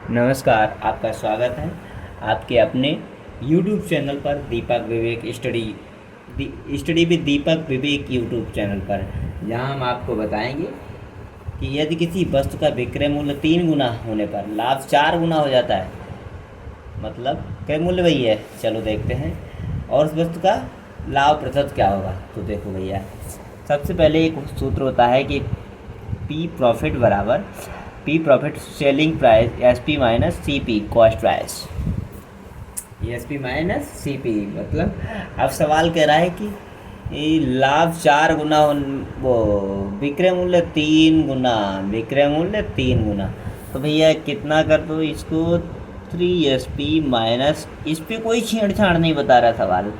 नमस्कार, आपका स्वागत है आपके अपने YouTube चैनल पर Deepak Vivek study with Deepak Vivek YouTube channel पर, जहां हम आपको बताएंगे कि यदि किसी वस्तु का विक्रय मूल्य 3 गुना होने पर लाभ 4 गुना हो जाता है। मतलब क्रय मूल्य वही है, चलो देखते हैं। और उस वस्तु का लाभ प्रतिशत क्या होगा। तो देखो भैया, सबसे पहले एक सूत्र होता है कि P profit selling price S P minus C P cost price. S P minus C P मतलब अब सवाल कह रहा है कि ये लाभ 4 गुना वो विक्रय मूल्य 3 गुना। तो भैया कितना कर दो इसको 3SP माइनस, इस पर कोई छेड़छाड़ नहीं बता रहा सवाल।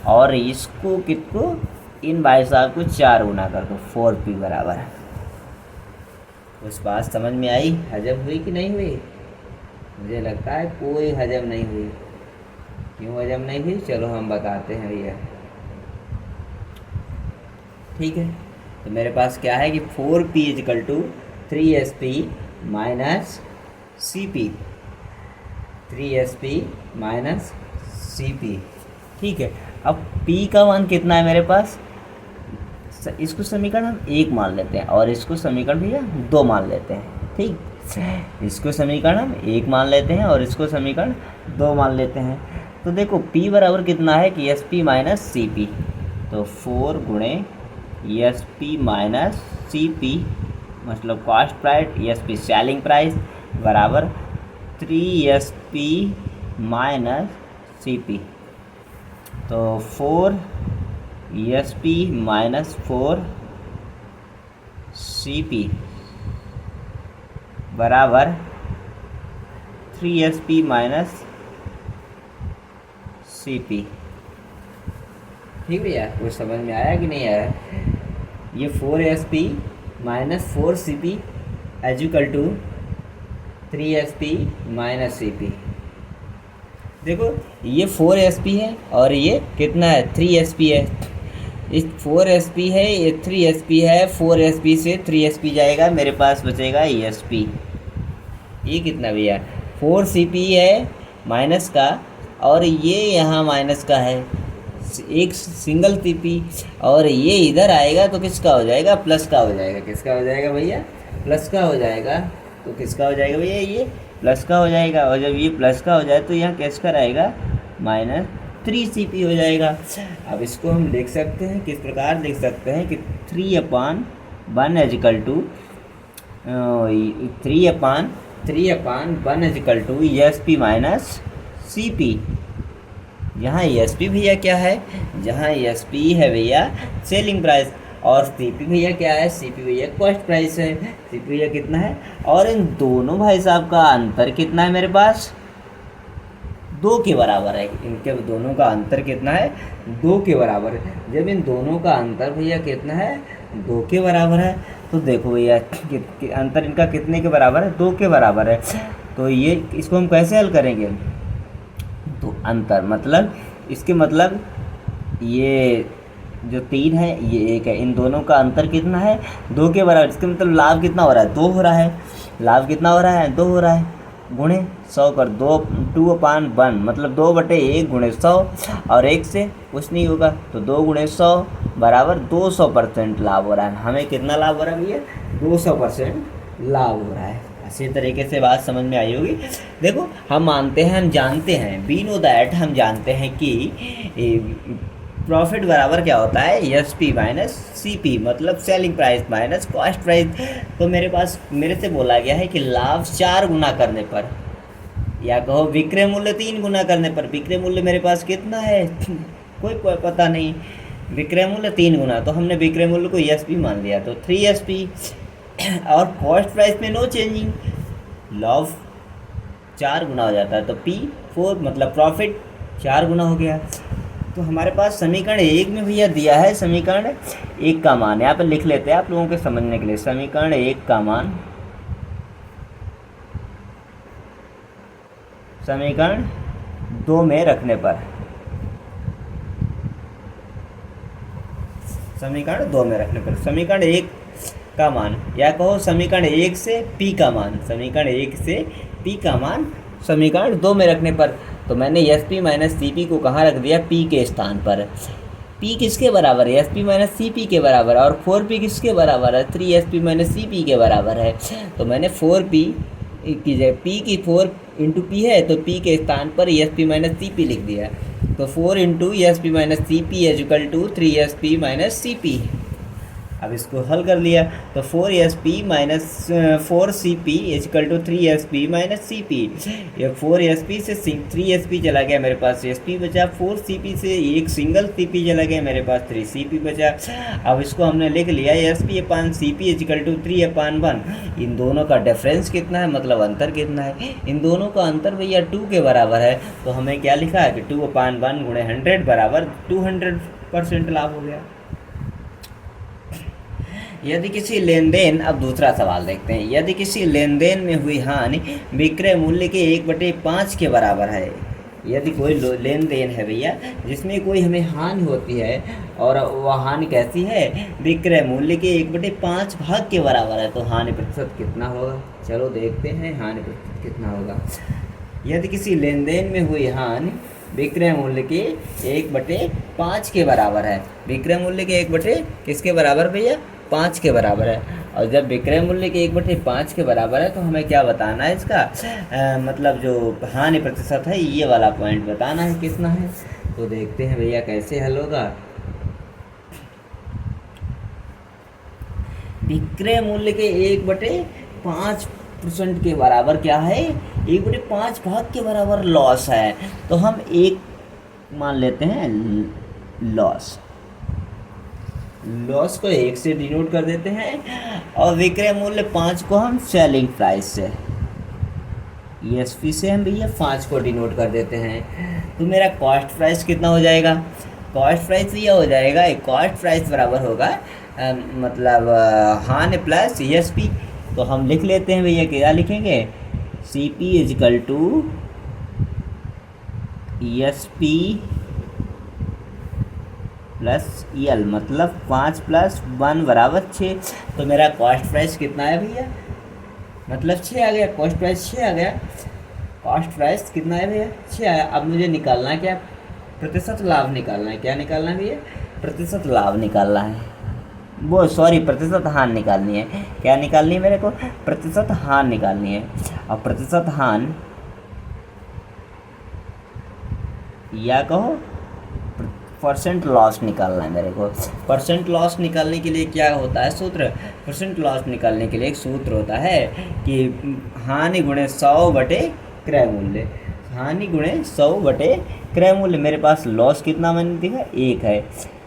और इसको कितको इन भाई साहब को 4 गुना कर दो 4P बराबर है। उस बात समझ में आई, हजम हुई कि नहीं हुई? मुझे लगता है कोई हजम नहीं हुई। क्यों हजम नहीं हुई, चलो हम बताते हैं भैया। ठीक है, तो मेरे पास क्या है कि 4P equal to 3SP minus CP, 3SP minus CP। ठीक है, अब P का मान कितना है मेरे पास, इसको समीकरण हम 1 मान लेते हैं और इसको समीकरण भैया 2 मान लेते हैं। ठीक, इसको समीकरण हम 1 मान लेते हैं और इसको समीकरण 2 मान लेते हैं। तो देखो P बराबर कितना है कि SP माइनस CP, तो 4 गुणे SP माइनस CP मतलब cost price, SP selling price बराबर 3SP माइनस CP। तो 4SP माइनस 4CP बराबर 3SP माइनस CP। ठीक भैया, कुछ समझ में आया कि नहीं आया? ये 4SP minus 4CP equal to 3SP minus CP। देखो ये 4SP है और ये कितना है 3SP है। इस 4SP है, ये 3SP है, 4SP से 3SP जाएगा, मेरे पास बचेगा ESP। ये कितना भैया 4CP है माइनस का, और ये यहाँ माइनस का है, एक सिंगल CP, और ये इधर आएगा तो किसका हो जाएगा, प्लस का हो जाएगा। किसका हो जाएगा भैया, प्लस का हो जाएगा। तो किसका हो जाएगा भैया, ये प्लस का हो जाएगा। और जब ये प्लस का हो जाए तो यहाँ किसका रहेगा, माइनस 3CP हो जाएगा। अब इसको हम लिख सकते हैं, किस प्रकार लिख सकते हैं कि 3/1 equal to 3/1 equal to ESP minus CP। यहाँ ESP भैया क्या है, जहाँ ESP है भैया सेलिंग प्राइस, और CP भैया क्या है, CP भैया कॉस्ट प्राइस है। CP भैया कितना है, और इन दोनों भाई साहब का अंतर कितना है मेरे पास, 2 के बराबर है। इनके दोनों का अंतर कितना है, 2 के बराबर है। जब इन दोनों का अंतर भैया कितना है, 2 के बराबर है, तो देखो भैया अंतर इनका कितने के बराबर है, 2 के बराबर है। तो ये इसको हम कैसे हल करेंगे, तो अंतर मतलब इसके मतलब ये जो 3 है ये 1 है, इन दोनों का अंतर कितना है, 2 के बराबर। इसका मतलब लाभ कितना हो रहा है, 2 हो रहा है। लाभ कितना हो रहा है, 2 हो रहा है, गुणे 100 कर 2/1 मतलब 2/1 गुणे 100, और 1 से कुछ नहीं होगा, तो 2 गुणे 100 बराबर 200% लाभ हो रहा है। हमें कितना लाभ हो रहा है भैया, 200% लाभ हो रहा है। इसी तरीके से बात समझ में आई होगी। देखो हम मानते हैं, हम जानते हैं, वी नो दैट, हम जानते हैं कि प्रॉफिट बराबर क्या होता है, SP माइनस CP मतलब selling price minus cost price. तो मेरे से बोला गया है कि लाभ 4 गुना करने पर, या कहो विक्रय मूल्य 3 गुना करने पर, विक्रय मूल्य मेरे पास कितना है कोई पता नहीं, विक्रय मूल्य 3 गुना, तो हमने विक्रय मूल्य को ESP मान लिया, तो 3SP। और कॉस्ट प्राइस में नो चेंजिंग, लाभ 4 गुना हो जाता है, तो P4 मतलब प्रॉफिट 4 गुना हो गया। तो हमारे पास समीकरण 1 में भैया दिया है, समीकरण 1 का मान यहाँ पर लिख लेते हैं आप लोगों के समझने के लिए। समीकरण 1 का मान समीकरण 2 में रखने पर, समीकरण 2 में रखने पर समीकरण 1 का मान, या कहो समीकरण 1 से P का मान, समीकरण 1 से पी का मान समीकरण 2 में रखने पर। तो मैंने S P minus C P को कहाँ रख दिया, पी के स्थान पर। पी किसके बराबर है, S P minus C P के बराबर है, और 4p किसके बराबर है, 3sp माइनस सी पी के बराबर है। तो मैंने 4p की जगह पी की 4 इंटू पी है तो पी के स्थान पर S P minus C P लिख दिया। तो 4 into S P minus C P is equal to 3sp minus C P. अब इसको हल कर लिया तो 4sp minus 4cp is equal to 3sp minus C P. ये 4sp से 3sp चला गया, मेरे पास sp बचा। 4cp से एक सिंगल cp चला गया, मेरे पास 3cp बचा। अब इसको हमने लिख लिया sp upon cp is equal to 3/1। इन दोनों का डिफरेंस कितना है, मतलब अंतर कितना है, इन दोनों का अंतर भैया 2 के बराबर है। तो हमें क्या लिखा है कि 2/1 गुणे 100 बराबर 200% लाभ हो गया। यदि किसी लेन देन, अब दूसरा सवाल देखते हैं। यदि किसी लेन देन में हुई हानि विक्रय मूल्य के 1/5 के बराबर है। यदि कोई लेन देन है भैया जिसमें कोई हमें हानि होती है और वह हानि कैसी है, विक्रय मूल्य के 1/5 भाग के बराबर है, तो हानि प्रतिशत कितना होगा। चलो देखते हैं हानि प्रतिशत कितना होगा। यदि किसी लेन देन में हुई हानि विक्रय मूल्य के 1/5 के बराबर है। विक्रय मूल्य के 1 किसके बराबर भैया, 5 के बराबर है। और जब विक्रय मूल्य के 1/5 के बराबर है तो हमें क्या बताना है, इसका मतलब जो हानि प्रतिशत है ये वाला पॉइंट बताना है कितना है। तो देखते हैं भैया कैसे हल होगा। विक्रय मूल्य के 1/5% के बराबर क्या है, 1/5 भाग के बराबर लॉस है। तो हम एक मान लेते हैं लॉस को 1 से डिनोट कर देते हैं, और विक्रय मूल्य 5 को हम सेलिंग प्राइस से ESP से हम भैया 5 को डिनोट कर देते हैं। तो मेरा कॉस्ट प्राइस कितना हो जाएगा, कॉस्ट प्राइस भैया हो जाएगा, कॉस्ट प्राइस बराबर होगा मतलब हानि प्लस ESP। तो हम लिख लेते हैं भैया, क्या लिखेंगे, CP is equal to ESP plus EL, मतलब 5 + 1 बराबर 6। तो मेरा कॉस्ट प्राइस कितना है भैया, मतलब 6 आ गया, कॉस्ट प्राइस 6 आ गया। कॉस्ट प्राइस कितना है भैया, 6 आया। अब मुझे निकालना है क्या, प्रतिशत लाभ निकालना है। क्या निकालना है भैया, प्रतिशत लाभ निकालना है, वो सॉरी प्रतिशत हानि निकालनी है। क्या निकालनी है मेरे को, प्रतिशत हानि निकालनी है। और प्रतिशत हानि या कहो परसेंट लॉस निकालना है मेरे को। परसेंट लॉस निकालने के लिए क्या होता है सूत्र, परसेंट लॉस निकालने के लिए एक सूत्र होता है कि हानि गुणे 100 बटे क्रय मूल्य। हानि गुणे 100 बटे क्रय मूल्य। मेरे पास लॉस कितना मैंने दिखा, 1 है,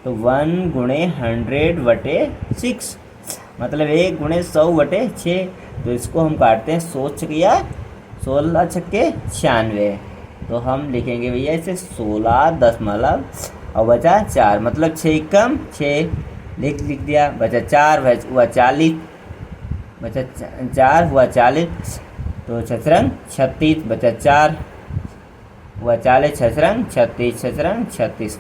तो 1 गुणे 100 बटे 6, मतलब 1 गुणे 100 बटे 6। तो इसको हम काटते हैं 16 छक्के 96। तो हम लिखेंगे भैया इसे 16 और बचा 4, मतलब 6 कम 6 लिख दिया, बचा 4 हुआ 40, बचा 4 हुआ 40, तो 6 36 बचा 4 हुआ 40, 6 36 36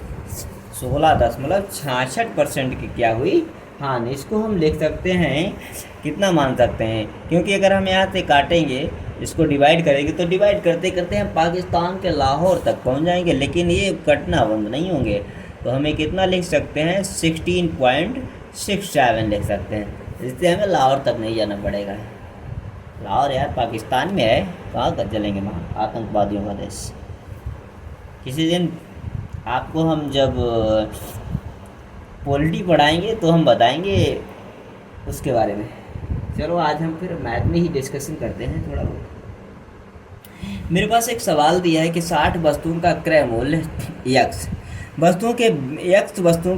16.66% की क्या हुई हानि। इसको हम लिख सकते हैं, कितना मान सकते हैं, क्योंकि अगर हम यहाँ से काटेंगे, इसको डिवाइड करेंगे तो डिवाइड करते करते हम पाकिस्तान के लाहौर तक पहुँच जाएंगे, लेकिन ये कटना बंद नहीं होंगे। तो हमें कितना लिख सकते हैं, 16.67 लिख सकते हैं, इससे हमें लाहौर तक नहीं जाना पड़ेगा। लाहौर यार पाकिस्तान में है, कहाँ तक चलेंगे वहाँ, आतंकवादियों का देश। किसी दिन आपको हम जब पॉलिटी पढ़ाएंगे तो हम बताएंगे उसके बारे में। चलो आज हम फिर मैथ में ही डिस्कशन करते हैं थोड़ा बहुत। मेरे पास एक सवाल दिया है कि 60 वस्तुओं का क्रय मूल्य x वस्तुओं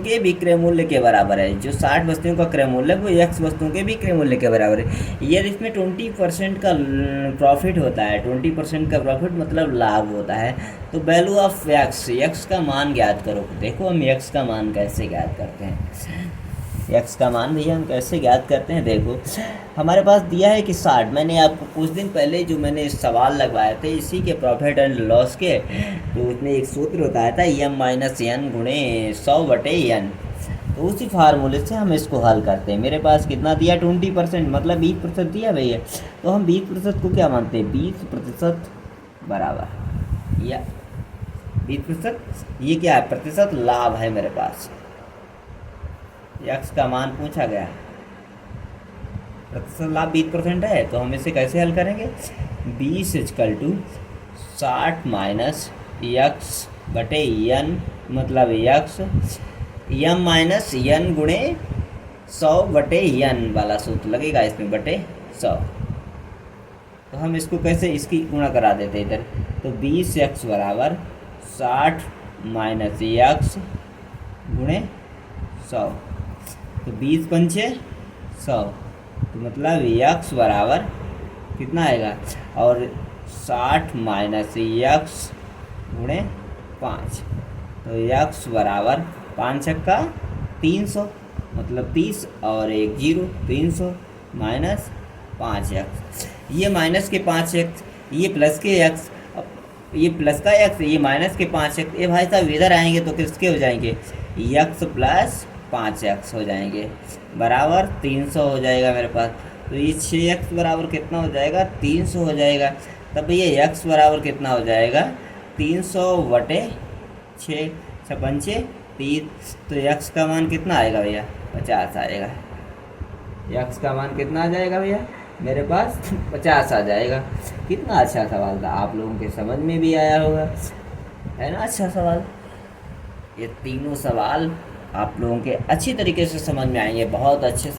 के विक्रय मूल्य के बराबर है। जो 60 वस्तुओं का क्रय मूल्य है वो x वस्तुओं के विक्रय मूल्य के बराबर है। यदि इसमें 20% का प्रॉफिट होता है, 20% का प्रॉफिट मतलब लाभ होता है, तो वैल्यू ऑफ x का मान ज्ञात करो। देखो हम x का मान कैसे ज्ञात करते हैं, x का मान भैया हम कैसे ज्ञात करते हैं। देखो हमारे पास दिया है कि 60, मैंने आपको कुछ दिन पहले जो मैंने सवाल लगवाए थे इसी के प्रॉफिट एंड लॉस के, तो उसमें एक सूत्र बताया था m - n गुणे 100 बटे n। तो उसी फार्मूले से हम इसको हल करते हैं। मेरे पास कितना दिया 20%, मतलब 20% दिया भैया। तो हम 20% को क्या मानते हैं, 20% बराबर, या 20% ये क्या है, प्रतिशत लाभ है मेरे पास। यक्स का मान पूछा गया, प्रतिशत लाभ 20% है, तो हम इसे कैसे हल करेंगे, 20 = 60 माइनस यक्स बटे यन, मतलब यक्स यम माइनस यन गुणे 100 बटे यन वाला सूत्र लगेगा इसमें, बटे 100। तो हम इसको कैसे, इसकी गुणा करा देते इधर। तो 20x बराबर 60 माइनस यक्स गुणे 100, तो 20 पंचे 100, तो मतलब यक्स बराबर कितना आएगा, और 60 माइनस यक्स गुणे 5, तो यक्स बराबर 5 छक्का 300, मतलब 30 और 1 0, 300 माइनस 5x, ये माइनस के 5x, ये प्लस के x, ये प्लस का x, ये माइनस के 5x, ये भाई साहब इधर आएंगे तो किसके हो जाएंगे, x प्लस 5x हो जाएंगे, बराबर 300 हो जाएगा मेरे पास। तो ये 6x बराबर कितना हो जाएगा, 300 हो जाएगा। तब भैया x बराबर कितना हो जाएगा, 300 बटे 6, 6 पंचे 30, तो x का मान कितना आएगा भैया, 50 आएगा। x का मान कितना आ जाएगा भैया, मेरे पास 50 आ जाएगा। कितना अच्छा सवाल था, आप लोगों के समझ में भी आया होगा, है ना, अच्छा सवाल। ये तीनों सवाल आप लोगों के अच्छी तरीके से समझ में आएंगे, बहुत अच्छे